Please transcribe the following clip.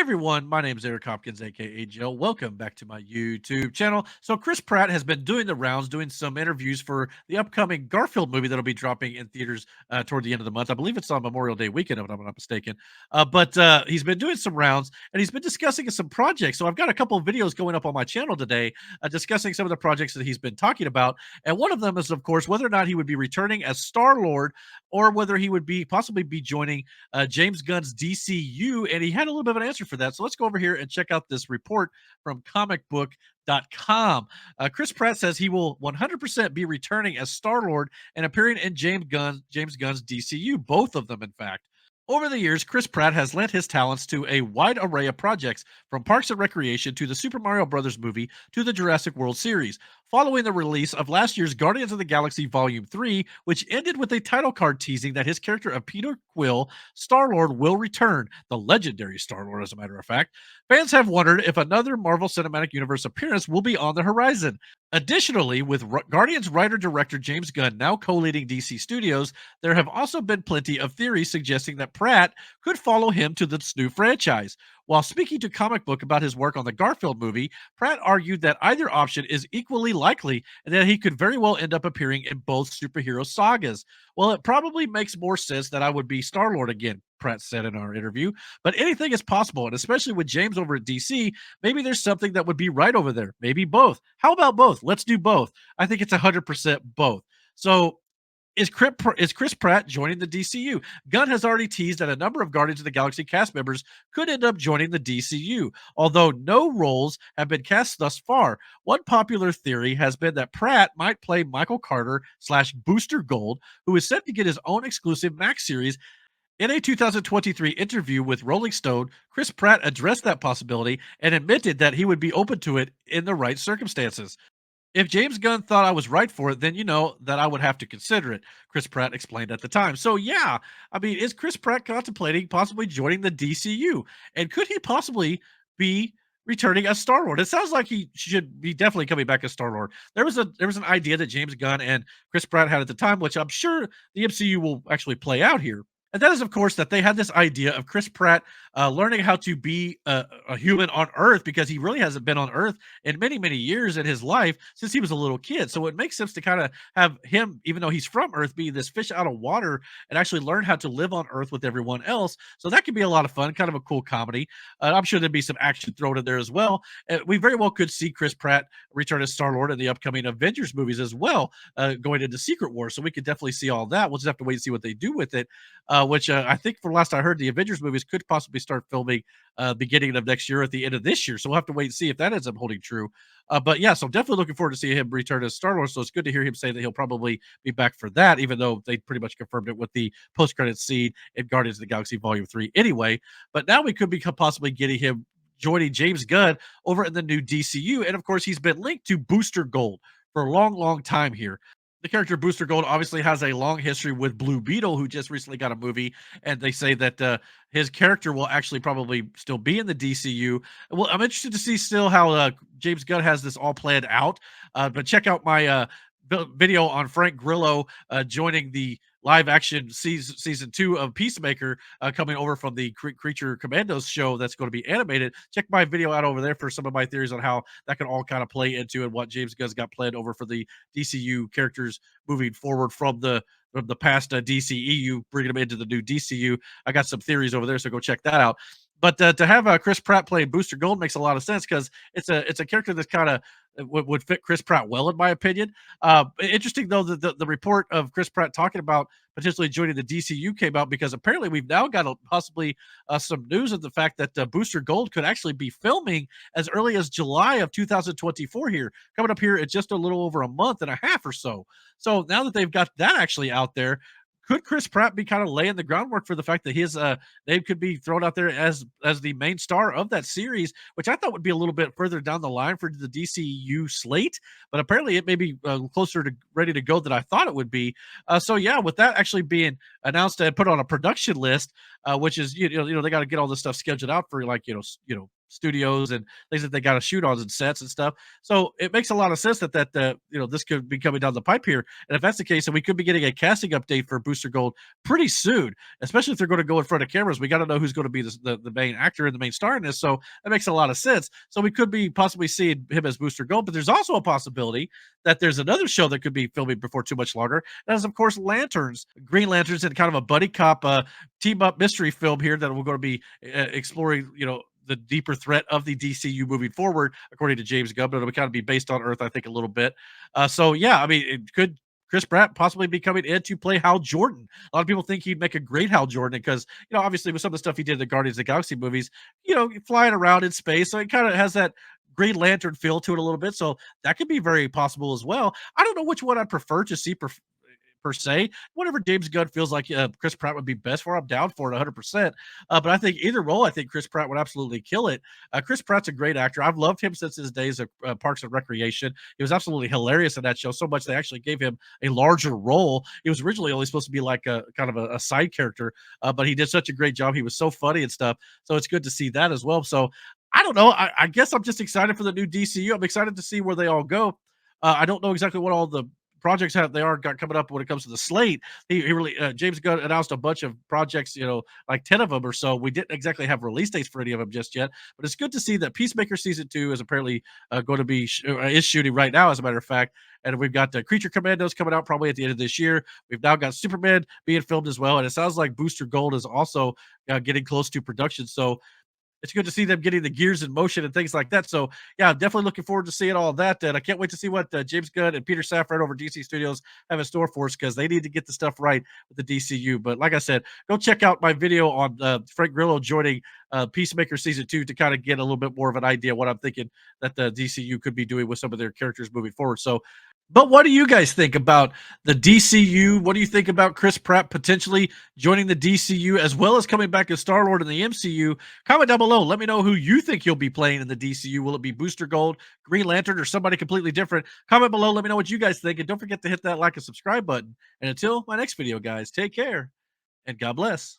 Everyone, my name is Eric Hopkins, aka Jill. Welcome back to my YouTube channel. So, Chris Pratt has been doing the rounds, doing some interviews for the upcoming Garfield movie that'll be dropping in theaters toward the end of the month. I believe it's on Memorial Day weekend, if I'm not mistaken. But he's been doing some rounds and he's been discussing some projects. So, I've got a couple of videos going up on my channel today discussing some of the projects that he's been talking about. And one of them is, of course, whether or not he would be returning as Star Lord or whether he would be possibly be joining James Gunn's DCU. And he had a little bit of an answer for that. So let's go over here and check out this report from comicbook.com. Chris Pratt says he will 100% be returning as Star-Lord and appearing in James Gunn's DCU, both of them, in fact. Over the years, Chris Pratt has lent his talents to a wide array of projects, from Parks and Recreation to the Super Mario Bros. Movie to the Jurassic World series. Following the release of last year's Guardians of the Galaxy Volume 3, which ended with a title card teasing that his character of Peter Quill, Star-Lord, will return, the legendary Star-Lord, as a matter of fact, fans have wondered if another Marvel Cinematic Universe appearance will be on the horizon. Additionally, with Guardians writer-director James Gunn now co-leading DC Studios, there have also been plenty of theories suggesting that Pratt could follow him to this new franchise. While speaking to Comic Book about his work on the Garfield movie, Pratt argued that either option is equally likely and that he could very well end up appearing in both superhero sagas. Well, it probably makes more sense that I would be Star-Lord again, Pratt said in our interview, but anything is possible, and especially with James over at DC, maybe there's something that would be right over there. Maybe both. How about both? Let's do both. I think it's 100% both. So is Chris Pratt joining the DCU? Gunn has already teased that a number of Guardians of the Galaxy cast members could end up joining the DCU, although no roles have been cast thus far. One popular theory has been that Pratt might play Michael Carter slash Booster Gold, who is set to get his own exclusive Max series. In a 2023 interview with Rolling Stone, Chris Pratt addressed that possibility and admitted that he would be open to it in the right circumstances. If James Gunn thought I was right for it, then you know that I would have to consider it, Chris Pratt explained at the time. So, yeah, I mean, is Chris Pratt contemplating possibly joining the DCU? And could he possibly be returning as Star Lord? It sounds like he should be definitely coming back as Star Lord. There was an idea that James Gunn and Chris Pratt had at the time, which I'm sure the MCU will actually play out here. And that is, of course, that they had this idea of Chris Pratt learning how to be a human on Earth, because he really hasn't been on Earth in many, many years in his life since he was a little kid. So it makes sense to kind of have him, even though he's from Earth, be this fish out of water and actually learn how to live on Earth with everyone else. So that could be a lot of fun, kind of a cool comedy. I'm sure there'd be some action thrown in there as well. We very well could see Chris Pratt return as Star-Lord in the upcoming Avengers movies as well, going into Secret War. So we could definitely see all that. We'll just have to wait and see what they do with it. Which I think, for last I heard, the Avengers movies could possibly start filming beginning of next year, at the end of this year. So we'll have to wait and see if that ends up holding true. But yeah, so definitely looking forward to seeing him return as Star-Lord. So it's good to hear him say that he'll probably be back for that, even though they pretty much confirmed it with the post-credits scene in Guardians of the Galaxy Volume 3 anyway. But now we could be possibly getting him joining James Gunn over in the new DCU. And of course, he's been linked to Booster Gold for a long, long time here. The character Booster Gold obviously has a long history with Blue Beetle, who just recently got a movie, and they say that his character will actually probably still be in the DCU. Well, I'm interested to see still how James Gunn has this all planned out. But check out my video on Frank Grillo joining the live action season 2 of Peacemaker, coming over from the Creature Commandos show that's going to be animated. Check my video out over there for some of my theories on how that can all kind of play into and what James Gunn's got planned over for the DCU characters moving forward from the past DCEU, bringing them into the new DCU. I got some theories over there, so go check that out. But to have Chris Pratt playing Booster Gold makes a lot of sense, because it's a character that's kind of would fit Chris Pratt well, in my opinion. Interesting, though, that the report of Chris Pratt talking about potentially joining the DCU came out, because apparently we've now got possibly some news of the fact that Booster Gold could actually be filming as early as July of 2024 here, coming up here in just a little over a month and a half or so. So now that they've got that actually out there, could Chris Pratt be kind of laying the groundwork for the fact that his name could be thrown out there as the main star of that series, which I thought would be a little bit further down the line for the DCU slate, but apparently it may be closer to ready to go than I thought it would be. So yeah, with that actually being announced and put on a production list, which is they got to get all this stuff scheduled out for, like, studios and things that they got to shoot on and sets and stuff. So it makes a lot of sense that this could be coming down the pipe here. And if that's the case, then we could be getting a casting update for Booster Gold pretty soon, especially if they're going to go in front of cameras. We got to know who's going to be the main actor and the main star in this. So that makes a lot of sense. So we could be possibly seeing him as Booster Gold, but there's also a possibility that there's another show that could be filming before too much longer. That is, of course, Lanterns, Green Lanterns, and kind of a buddy cop team up mystery film here that we're going to be exploring, the deeper threat of the DCU moving forward, according to James Gunn, but it'll kind of be based on Earth, I think, a little bit. So yeah, I mean, it could Chris Pratt possibly be coming in to play Hal Jordan. A lot of people think he'd make a great Hal Jordan because, obviously with some of the stuff he did in the Guardians of the Galaxy movies, flying around in space. So it kind of has that Green Lantern feel to it a little bit. So that could be very possible as well. I don't know which one I prefer to see per se. Whatever James Gunn feels like Chris Pratt would be best for, I'm down for it 100%. But I think either role, I think Chris Pratt would absolutely kill it. Chris Pratt's a great actor. I've loved him since his days of Parks and Recreation. He was absolutely hilarious in that show, so much they actually gave him a larger role. He was originally only supposed to be like a kind of a side character, but he did such a great job. He was so funny and stuff. So it's good to see that as well. So I don't know. I guess I'm just excited for the new DCU. I'm excited to see where they all go. I don't know exactly what all the projects they are got coming up when it comes to the slate. He really James Gunn announced a bunch of projects, like 10 of them or so. We didn't exactly have release dates for any of them just yet, but it's good to see that Peacemaker season 2 is apparently going to be is shooting right now, as a matter of fact. And we've got the Creature Commandos coming out probably at the end of this year. We've now got Superman being filmed as well, and it sounds like Booster Gold is also getting close to production. So it's good to see them getting the gears in motion and things like that. So, yeah, definitely looking forward to seeing all of that. And I can't wait to see what James Gunn and Peter Safran over DC Studios have in store for us, because they need to get the stuff right with the DCU. But like I said, go check out my video on Frank Grillo joining Peacemaker Season 2 to kind of get a little bit more of an idea what I'm thinking that the DCU could be doing with some of their characters moving forward. So, but what do you guys think about the DCU? What do you think about Chris Pratt potentially joining the DCU as well as coming back as Star-Lord in the MCU? Comment down below. Let me know who you think he'll be playing in the DCU. Will it be Booster Gold, Green Lantern, or somebody completely different? Comment below. Let me know what you guys think. And don't forget to hit that like and subscribe button. And until my next video, guys, take care and God bless.